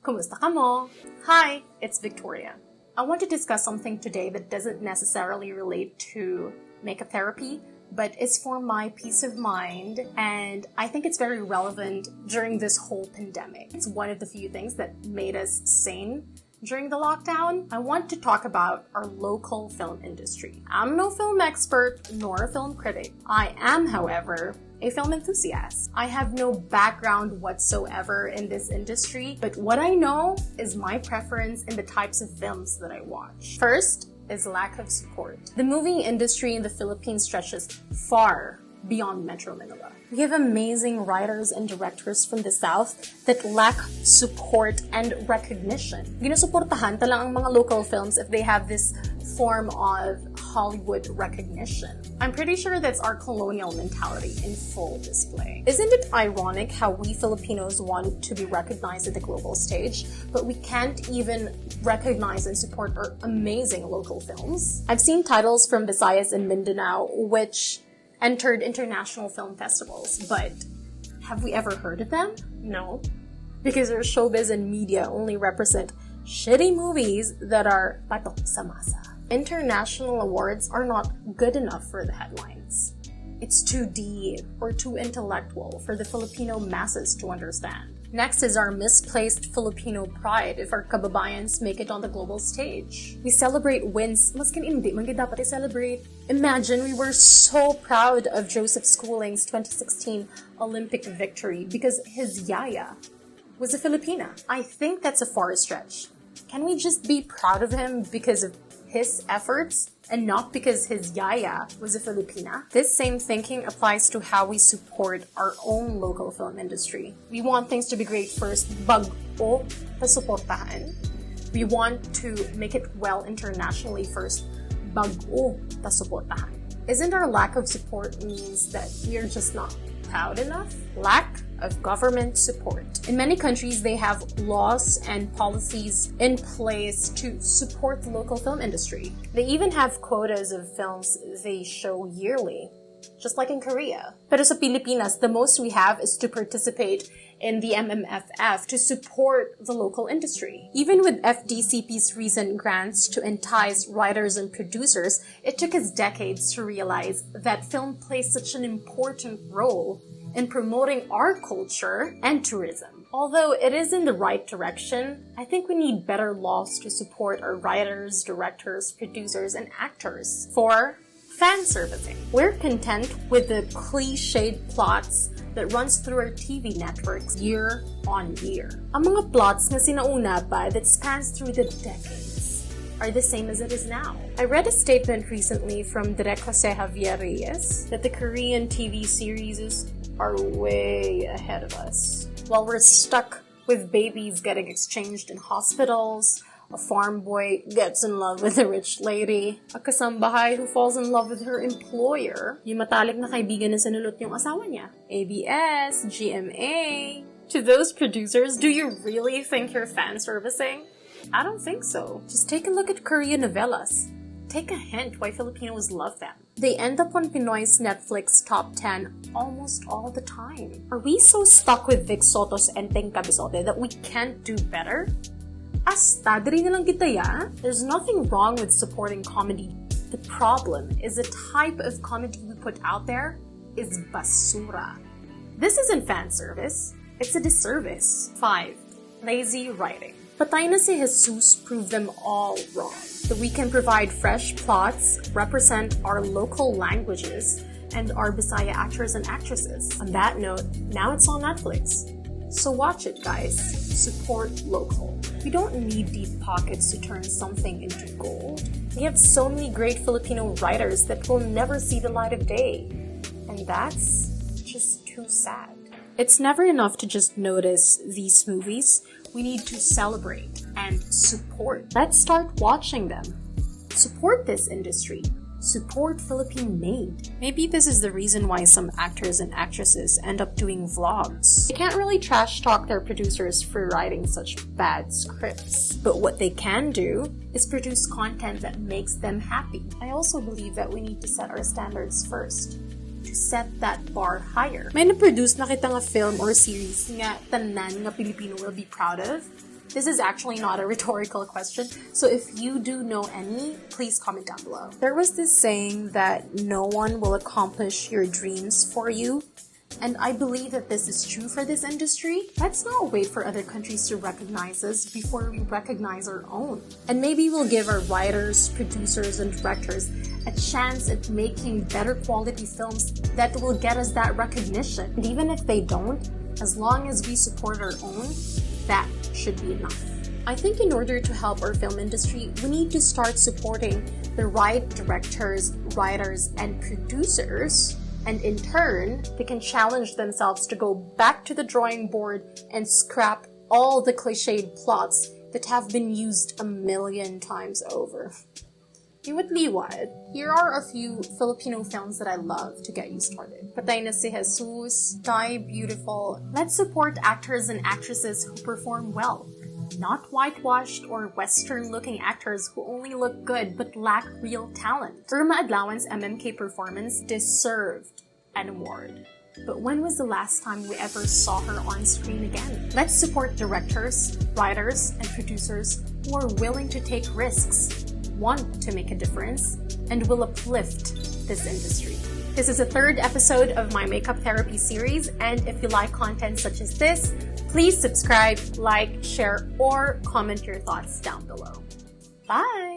Kumusta ka mo? Hi, it's Victoria. I want to discuss something today that doesn't necessarily relate to makeup therapy, but is for my peace of mind, and I think it's very relevant during this whole pandemic. It's one of the few things that made us sane during the lockdown. I want to talk about our local film industry. I'm no film expert nor a film critic. I am, however, a film enthusiast. I have no background whatsoever in this industry, but what I know is my preference in the types of films that I watch. First is lack of support. The movie industry in the Philippines stretches far beyond Metro Manila. We have amazing writers and directors from the South that lack support and recognition. Ginusuportahan talang ang mga local films if they have this form of Hollywood recognition. I'm pretty sure that's our colonial mentality in full display. Isn't it ironic how we Filipinos want to be recognized at the global stage, but we can't even recognize and support our amazing local films? I've seen titles from Visayas and Mindanao which entered international film festivals, but have we ever heard of them? No. Because our showbiz and media only represent shitty movies that are patok sa masa. International awards are not good enough for the headlines. It's too deep or too intellectual for the Filipino masses to understand. Next is our misplaced Filipino pride if our kababayans make it on the global stage. We celebrate wins, maskin hindi man gid dapat i-celebrate. Imagine we were so proud of Joseph Schooling's 2016 Olympic victory because his yaya was a Filipina. I think that's a far stretch. Can we just be proud of him because of his efforts and not because his yaya was a Filipina? This same thinking applies to how we support our own local film industry. We want things to be great first, bago ta suportahan. We want to make it well internationally first, bago ta suportahan. Isn't our lack of support means that we are just not proud enough? Lack of government support. In many countries, they have laws and policies in place to support the local film industry. They even have quotas of films they show yearly, just like in Korea. Pero sa Pilipinas, the most we have is to participate in the MMFF to support the local industry. Even with FDCP's recent grants to entice writers and producers, it took us decades to realize that film plays such an important role in promoting our culture and tourism. Although it is in the right direction, I think we need better laws to support our writers, directors, producers, and actors. For fan servicing. We're content with the cliched plots that runs through our TV networks year on year. Ang mga plots na sinauna pa that spans through the decades are the same as it is now. I read a statement recently from Direk Jose Javier Reyes that the Korean TV series are way ahead of us. While we're stuck with babies getting exchanged in hospitals, a farm boy gets in love with a rich lady, a kasambahay who falls in love with her employer, yung matalik na kaibigan na sinulot yung asawa niya. ABS, GMA. To those producers, do you really think you're fan servicing? I don't think so. Just take a look at Korean novellas. Take a hint why Filipinos love them. They end up on Pinoy's Netflix top 10 almost all the time. Are we so stuck with Vic Soto's Enteng Kabisote that we can't do better? Astadri na lang kita ya? There's nothing wrong with supporting comedy. The problem is the type of comedy we put out there is basura. This isn't fan service. It's a disservice. 5. Lazy writing. Patay na si Jesus proved them all wrong. That we can provide fresh plots, represent our local languages, and our Bisaya actors and actresses. On that note, now it's on Netflix. So watch it, guys. Support local. We don't need deep pockets to turn something into gold. We have so many great Filipino writers that will never see the light of day. And that's just too sad. It's never enough to just notice these movies. We need to celebrate and support. Let's start watching them. Support this industry. Support Philippine-made. Maybe this is the reason why some actors and actresses end up doing vlogs. They can't really trash talk their producers for writing such bad scripts. But what they can do is produce content that makes them happy. I also believe that we need to set our standards first. To set that bar higher. May na-produce na kita nga film or series nga tanan nga Pilipino will be proud of. This is actually not a rhetorical question, so if you do know any, please comment down below. There was this saying that no one will accomplish your dreams for you, and I believe that this is true for this industry. Let's not wait for other countries to recognize us before we recognize our own. And maybe we'll give our writers, producers, and directors a chance at making better quality films that will get us that recognition. And even if they don't, as long as we support our own, that should be enough. I think in order to help our film industry, we need to start supporting the right directors, writers, and producers. And in turn, they can challenge themselves to go back to the drawing board and scrap all the cliched plots that have been used 1,000,000 times over. With liwat, here are a few Filipino films that I love to get you started. Patay na si Jesus, Die Beautiful. Let's support actors and actresses who perform well. Not whitewashed or Western-looking actors who only look good but lack real talent. Irma Adlawan's MMK performance deserved an award. But when was the last time we ever saw her on screen again? Let's support directors, writers, and producers who are willing to take risks, want to make a difference, and will uplift this industry. This is the 3rd episode of my makeup therapy series, and if you like content such as this, please subscribe, like, share, or comment your thoughts down below. Bye!